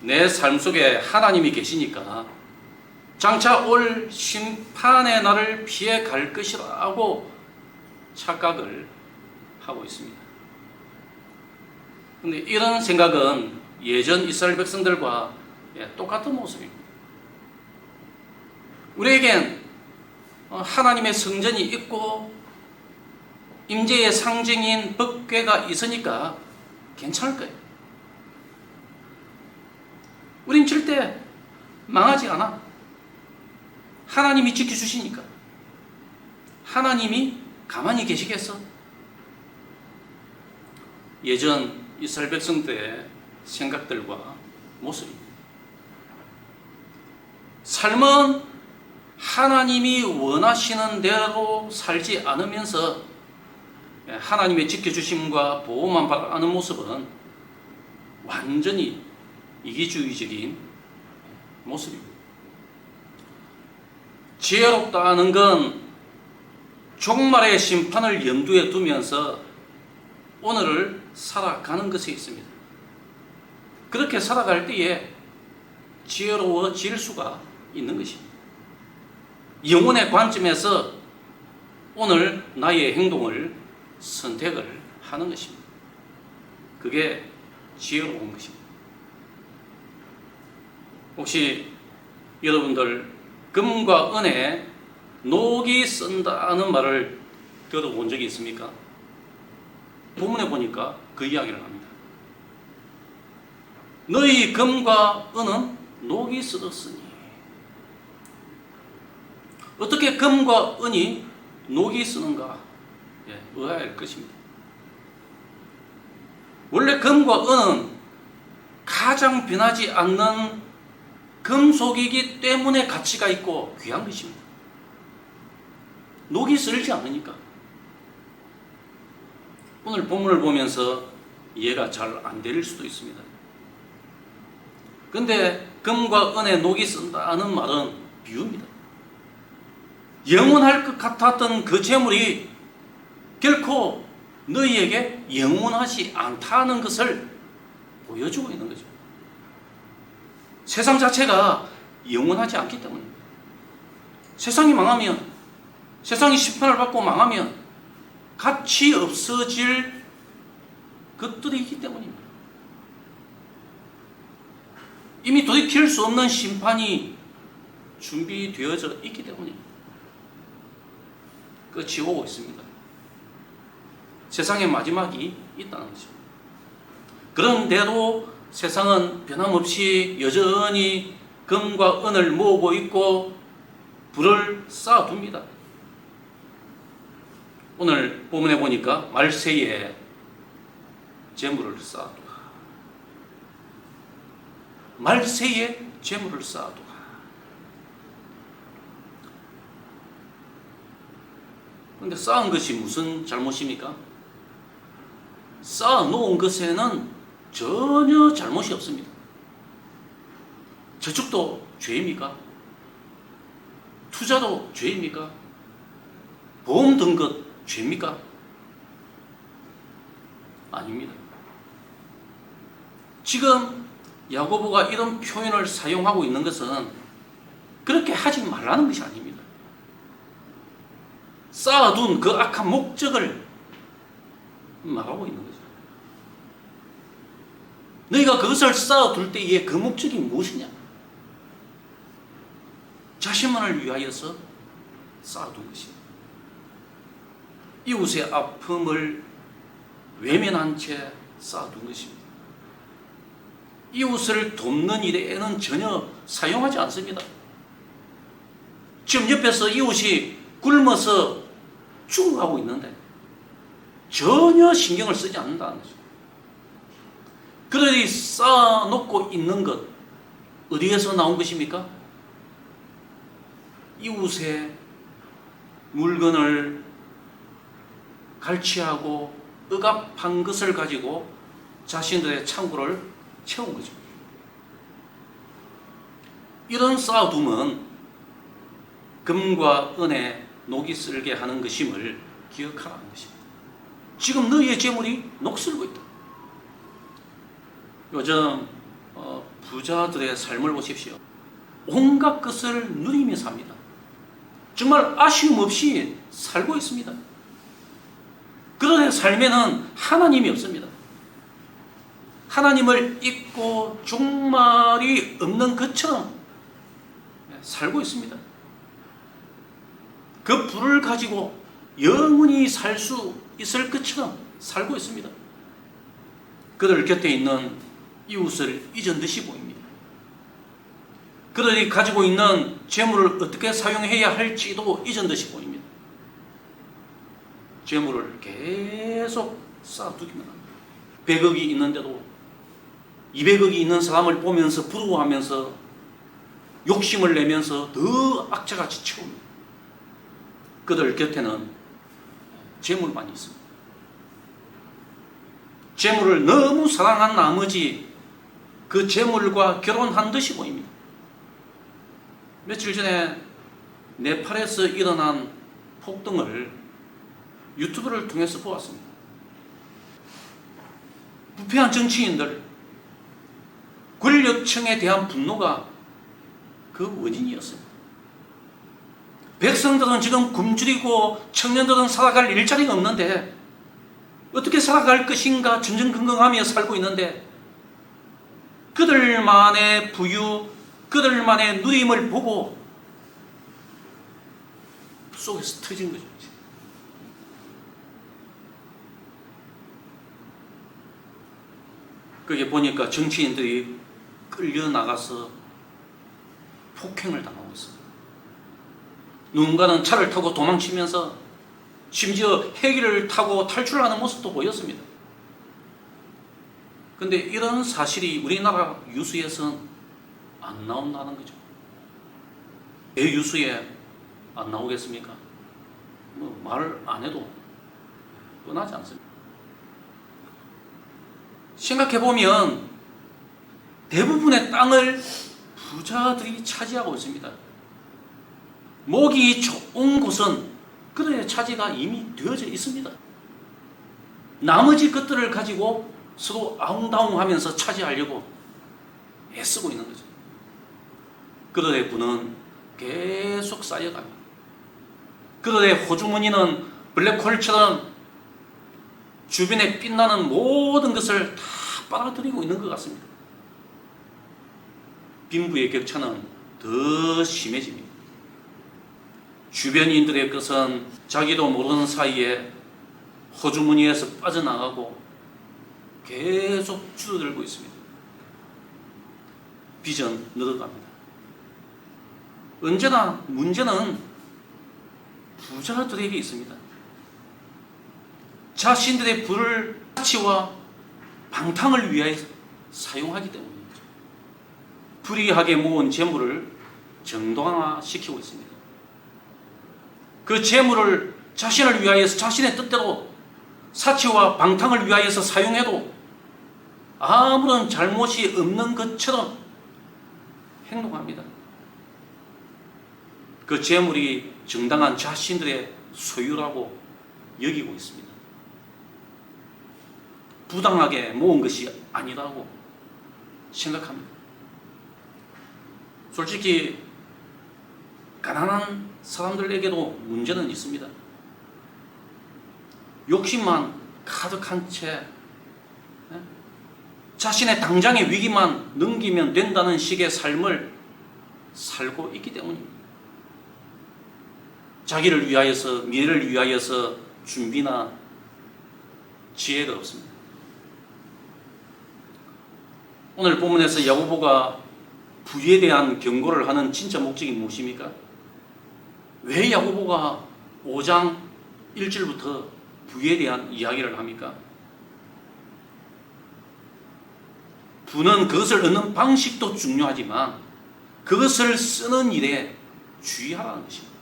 내 삶 속에 하나님이 계시니까 장차 올 심판의 날을 피해 갈 것이라고 착각을 하고 있습니다. 그런데 이런 생각은 예전 이스라엘 백성들과 똑같은 모습입니다. 우리에겐 하나님의 성전이 있고 임재의 상징인 법궤가 있으니까 괜찮을 거예요. 우린 절대 망하지 않아. 하나님이 지켜주시니까. 하나님이 가만히 계시겠어? 예전 이스라엘 백성들의 생각들과 모습입니다. 삶은 하나님이 원하시는 대로 살지 않으면서 하나님의 지켜주심과 보호만 바라는 모습은 완전히 이기주의적인 모습입니다. 지혜롭다는 건 종말의 심판을 염두에 두면서 오늘을 살아가는 것에 있습니다. 그렇게 살아갈 때에 지혜로워질 수가 있는 것입니다. 영혼의 관점에서 오늘 나의 행동을 선택을 하는 것입니다. 그게 지혜로운 것입니다. 혹시 여러분들 금과 은에 녹이 쓴다는 말을 들어본 적이 있습니까? 본문에 보니까 그 이야기를 합니다. 너희 금과 은은 녹이 쓰었으니. 어떻게 금과 은이 녹이 쓰는가? 의아할 것입니다. 원래 금과 은은 가장 변하지 않는 금속이기 때문에 가치가 있고 귀한 것입니다. 녹이 슬지 않으니까. 오늘 본문을 보면서 이해가 잘 안 될 수도 있습니다. 그런데 금과 은에 녹이 쓴다는 말은 비유입니다. 영원할 것 같았던 그 재물이 결코 너희에게 영원하지 않다는 것을 보여주고 있는 거죠. 세상 자체가 영원하지 않기 때문입니다. 세상이 망하면, 세상이 심판을 받고 망하면 가치 없어질 것들이 있기 때문입니다. 이미 돌이킬 수 없는 심판이 준비되어져 있기 때문입니다. 끝이 오고 있습니다. 세상의 마지막이 있다는 거죠. 그런데도 세상은 변함없이 여전히 금과 은을 모으고 있고 불을 쌓아둡니다. 오늘 본문에 보니까 말세에 재물을 쌓아두라. 말세에 재물을 쌓아두라. 그런데 쌓은 것이 무슨 잘못입니까? 쌓아놓은 것에는 전혀 잘못이 없습니다. 저축도 죄입니까? 투자도 죄입니까? 보험 든 것 죄입니까? 아닙니다. 지금 야고보가 이런 표현을 사용하고 있는 것은 그렇게 하지 말라는 것이 아닙니다. 쌓아둔 그 악한 목적을 말하고 있는 거죠. 너희가 그것을 쌓아둘 때에 그 목적이 무엇이냐? 자신만을 위하여서 쌓아둔 것입니다. 이웃의 아픔을 외면한 채 쌓아둔 것입니다. 이웃을 돕는 일에는 전혀 사용하지 않습니다. 지금 옆에서 이웃이 굶어서 죽어가고 있는데 전혀 신경을 쓰지 않는다는 거죠. 그들이 쌓아놓고 있는 것 어디에서 나온 것입니까? 이웃의 물건을 갈취하고 억압한 것을 가지고 자신들의 창고를 채운 거죠. 이런 쌓아둠은 금과 은에 녹이 슬게 하는 것임을 기억하라는 것입니다. 지금 너희의 재물이 녹슬고 있다. 요즘 부자들의 삶을 보십시오. 온갖 것을 누리며 삽니다. 정말 아쉬움 없이 살고 있습니다. 그들의 삶에는 하나님이 없습니다. 하나님을 잊고 종말이 없는 것처럼 살고 있습니다. 그 불을 가지고 영원히 살 수 있을 것처럼 살고 있습니다. 그들 곁에 있는 이웃을 잊은 듯이 보입니다. 그들이 가지고 있는 재물을 어떻게 사용해야 할지도 잊은 듯이 보입니다. 재물을 계속 쌓아두기만 합니다. 100억이 있는데도 200억이 있는 사람을 보면서 부러워하면서 욕심을 내면서 더 악재같이 채웁니다. 그들 곁에는 재물만 있습니다. 재물을 너무 사랑한 나머지 그 재물과 결혼한 듯이 보입니다. 며칠 전에 네팔에서 일어난 폭동을 유튜브를 통해서 보았습니다. 부패한 정치인들, 권력층에 대한 분노가 그 원인이었습니다. 백성들은 지금 굶주리고 청년들은 살아갈 일자리가 없는데 어떻게 살아갈 것인가 전전긍긍하며 살고 있는데 그들만의 부유, 그들만의 누림을 보고 속에서 터진 거죠. 그게 보니까 정치인들이 끌려나가서 폭행을 당하고 있습니다. 누군가는 차를 타고 도망치면서 심지어 헬기를 타고 탈출하는 모습도 보였습니다. 그런데 이런 사실이 우리나라 뉴스에서는 안 나온다는 거죠. 왜 뉴스에 안 나오겠습니까? 말을 안 해도 뻔하지 않습니까? 생각해보면 대부분의 땅을 부자들이 차지하고 있습니다. 목이 좋은 곳은 그들의 차지가 이미 되어져 있습니다. 나머지 것들을 가지고 서로 아웅다웅하면서 차지하려고 애쓰고 있는 거죠. 그들의 부는 계속 쌓여갑니다. 그들의 호주머니는 블랙홀처럼 주변에 빛나는 모든 것을 다 빨아들이고 있는 것 같습니다. 빈부의 격차는 더 심해집니다. 주변인들의 것은 자기도 모르는 사이에 호주머니에서 빠져나가고 계속 줄어들고 있습니다. 빚은 늘어갑니다. 언제나 문제는 부자들에게 있습니다. 자신들의 부를 가치와 방탕을 위하여 사용하기 때문입니다. 불이하게 모은 재물을 정당화시키고 있습니다. 그 재물을 자신을 위하여서 자신의 뜻대로 사치와 방탕을 위하여서 사용해도 아무런 잘못이 없는 것처럼 행동합니다. 그 재물이 정당한 자신들의 소유라고 여기고 있습니다. 부당하게 모은 것이 아니라고 생각합니다. 솔직히 가난한 사람들에게도 문제는 있습니다. 욕심만 가득한 채 자신의 당장의 위기만 넘기면 된다는 식의 삶을 살고 있기 때문입니다. 자기를 위하여서, 미래를 위하여서 준비나 지혜가 없습니다. 오늘 본문에서 야고보가 부에 대한 경고를 하는 진짜 목적이 무엇입니까? 왜 야고보가 5장 1절부터 부에 대한 이야기를 합니까? 부는 그것을 얻는 방식도 중요하지만 그것을 쓰는 일에 주의하라는 것입니다.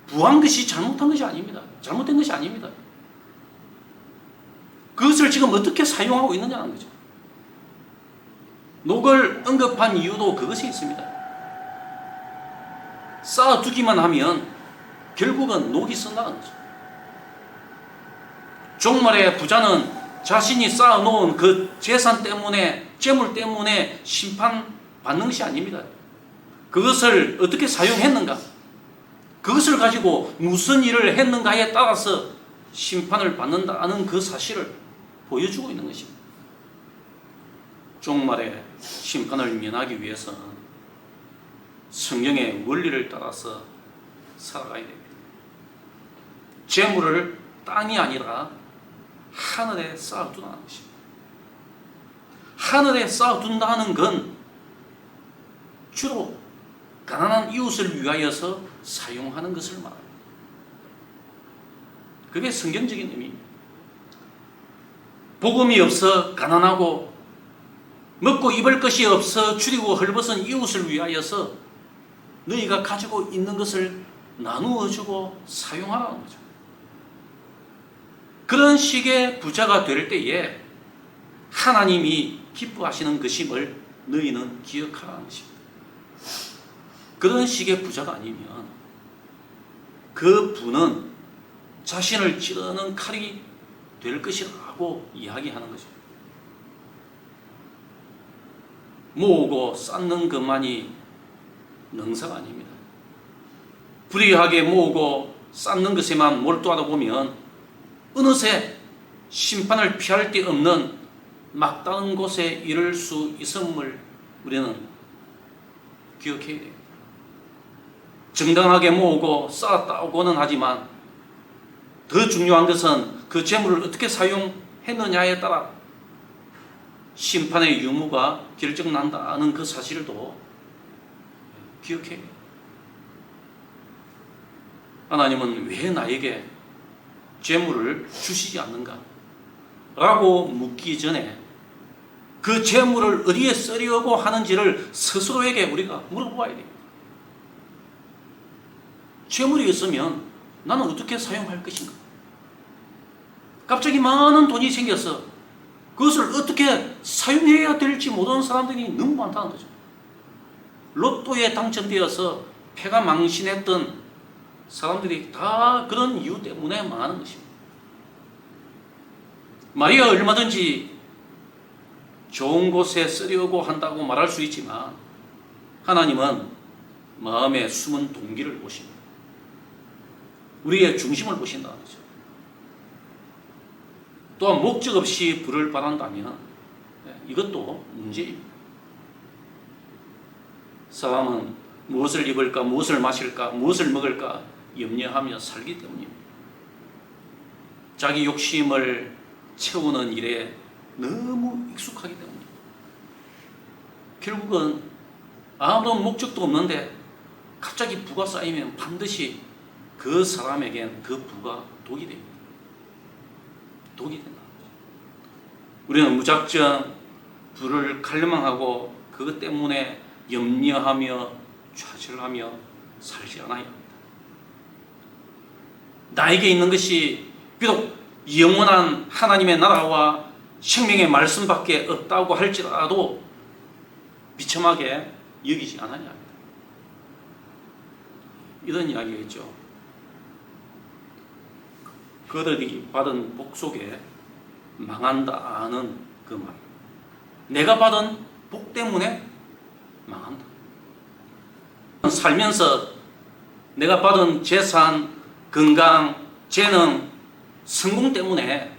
부한 것이 잘못한 것이 아닙니다. 잘못된 것이 아닙니다. 그것을 지금 어떻게 사용하고 있느냐는 거죠. 녹을 언급한 이유도 그것이 있습니다. 쌓아두기만 하면 결국은 녹이 쓴다는 거죠. 종말의 부자는 자신이 쌓아놓은 그 재산 때문에 재물 때문에 심판받는 것이 아닙니다. 그것을 어떻게 사용했는가, 그것을 가지고 무슨 일을 했는가에 따라서 심판을 받는다는 그 사실을 보여주고 있는 것입니다. 종말의 심판을 면하기 위해서는 성경의 원리를 따라서 살아가야 됩니다. 재물을 땅이 아니라 하늘에 쌓아두라는 것입니다. 하늘에 쌓아둔다는 건 주로 가난한 이웃을 위하여서 사용하는 것을 말합니다. 그게 성경적인 의미입니다. 복음이 없어 가난하고 먹고 입을 것이 없어 줄이고 헐벗은 이웃을 위하여서 너희가 가지고 있는 것을 나누어 주고 사용하라는 거죠. 그런 식의 부자가 될 때에 하나님이 기뻐하시는 것임을 너희는 기억하라는 것입니다. 그런 식의 부자가 아니면 그 부는 자신을 찌르는 칼이 될 것이라고 이야기하는 거죠. 모으고 쌓는 것만이 능사가 아닙니다. 불의하게 모으고 쌓는 것에만 몰두하다 보면 어느새 심판을 피할 데 없는 막다른 곳에 이를 수 있음을 우리는 기억해야 됩니다. 정당하게 모으고 쌓았다고는 하지만 더 중요한 것은 그 재물을 어떻게 사용했느냐에 따라 심판의 유무가 결정난다는 그 사실도 기억해야 돼요. 하나님은 왜 나에게 재물을 주시지 않는가? 라고 묻기 전에 그 재물을 어디에 쓰려고 하는지를 스스로에게 우리가 물어보아야 됩니다. 재물이 있으면 나는 어떻게 사용할 것인가? 갑자기 많은 돈이 생겨서 그것을 어떻게 사용해야 될지 모르는 사람들이 너무 많다는 거죠. 로또에 당첨되어서 패가 망신했던 사람들이 다 그런 이유 때문에 망하는 것입니다. 마리아 얼마든지 좋은 곳에 쓰려고 한다고 말할 수 있지만 하나님은 마음의 숨은 동기를 보십니다. 우리의 중심을 보신다는 거죠. 또한 목적 없이 부를 바란다면 이것도 문제입니다. 사람은 무엇을 입을까, 무엇을 마실까, 무엇을 먹을까 염려하며 살기 때문입니다. 자기 욕심을 채우는 일에 너무 익숙하기 때문입니다. 결국은 아무런 목적도 없는데 갑자기 부가 쌓이면 반드시 그 사람에겐 그 부가 독이 됩니다. 독이 된다. 우리는 무작정 부를 갈망하고 그것 때문에 염려하며 좌절하며 살지 않아야 합니다. 나에게 있는 것이 비록 영원한 하나님의 나라와 생명의 말씀밖에 없다고 할지라도 비참하게 여기지 않아야 합니다. 이런 이야기겠죠. 그들이 받은 복 속에 망한다는 그 말. 내가 받은 복 때문에 망한다. 살면서 내가 받은 재산, 건강, 재능, 성공 때문에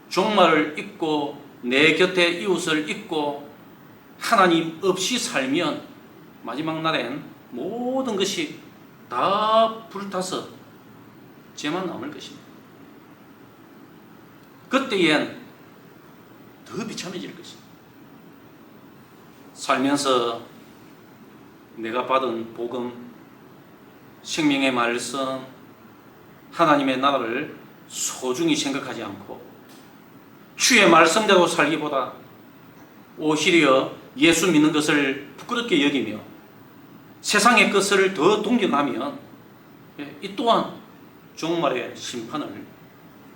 종말을 잊고 내 곁에 이웃을 잊고 하나님 없이 살면 마지막 날엔 모든 것이 다 불타서 죄만 남을 것입니다. 그때엔 더 비참해질 것입니다. 살면서 내가 받은 복음, 생명의 말씀, 하나님의 나라를 소중히 생각하지 않고 주의 말씀대로 살기보다 오히려 예수 믿는 것을 부끄럽게 여기며 세상의 것을 더 동경하면 이 또한 종말의 심판을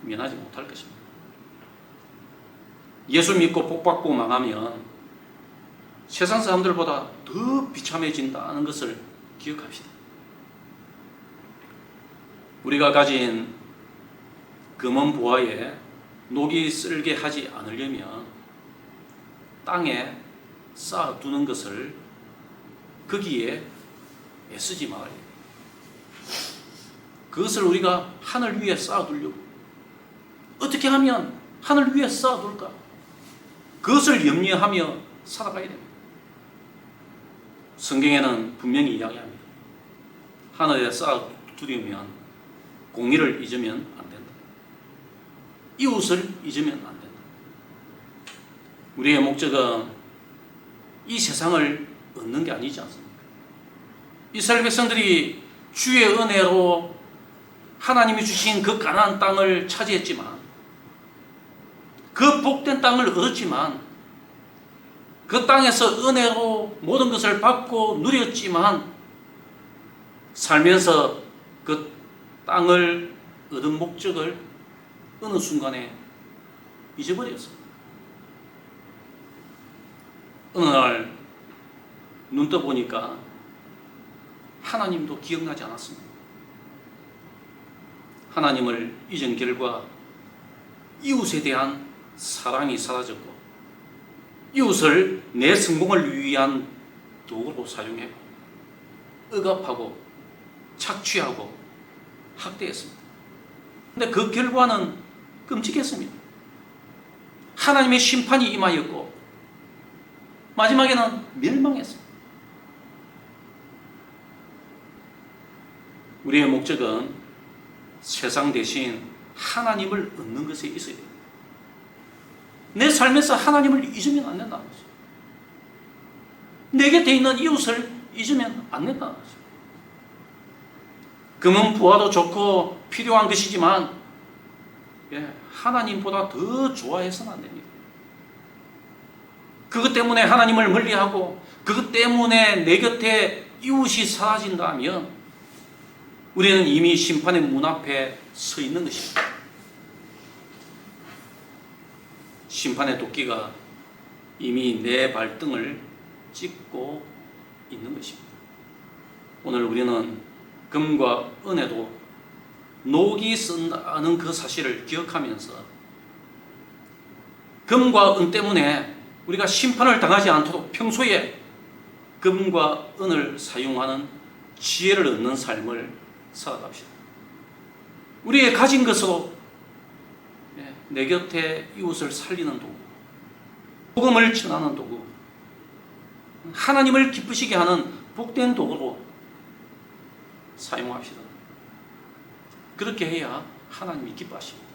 면하지 못할 것입니다. 예수 믿고 복받고 망하면 세상 사람들보다 더 비참해진다는 것을 기억합시다. 우리가 가진 금은 보화에 녹이 쓸게 하지 않으려면 땅에 쌓아두는 것을 거기에 애쓰지 말아야 돼요. 그것을 우리가 하늘 위에 쌓아두려고 어떻게 하면 하늘 위에 쌓아둘까? 그것을 염려하며 살아가야 됩니다. 성경에는 분명히 이야기합니다. 하늘에 쌓아두려면 공의를 잊으면 안 된다. 이웃을 잊으면 안 된다. 우리의 목적은 이 세상을 얻는 게 아니지 않습니까? 이스라엘 백성들이 주의 은혜로 하나님이 주신 그 가나안 땅을 차지했지만, 그 복된 땅을 얻었지만, 그 땅에서 은혜로 모든 것을 받고 누렸지만, 살면서 그 땅을 얻은 목적을 어느 순간에 잊어버렸습니다. 어느 날 눈 떠보니까 하나님도 기억나지 않았습니다. 하나님을 잊은 결과 이웃에 대한 사랑이 사라졌고, 이웃을 내 성공을 위한 도구로 사용했고, 억압하고 착취하고 학대했습니다. 그런데 그 결과는 끔찍했습니다. 하나님의 심판이 임하였고 마지막에는 멸망했습니다. 우리의 목적은 세상 대신 하나님을 얻는 것에 있어야 됩니다. 내 삶에서 하나님을 잊으면 안 된다는 거죠. 내 곁에 있는 이웃을 잊으면 안 된다는 거죠. 금은 부하도 좋고 필요한 것이지만 하나님보다 더 좋아해서는 안 됩니다. 그것 때문에 하나님을 멀리하고 그것 때문에 내 곁에 이웃이 사라진다면 우리는 이미 심판의 문 앞에 서 있는 것입니다. 심판의 도끼가 이미 내 발등을 찍고 있는 것입니다. 오늘 우리는 금과 은에도 녹이 쓴다는 그 사실을 기억하면서 금과 은 때문에 우리가 심판을 당하지 않도록 평소에 금과 은을 사용하는 지혜를 얻는 삶을 살아갑시다. 우리의 가진 것으로 내 곁에 이웃을 살리는 도구, 복음을 전하는 도구, 하나님을 기쁘시게 하는 복된 도구로 사용합시다. 그렇게 해야 하나님이 기뻐하십니다.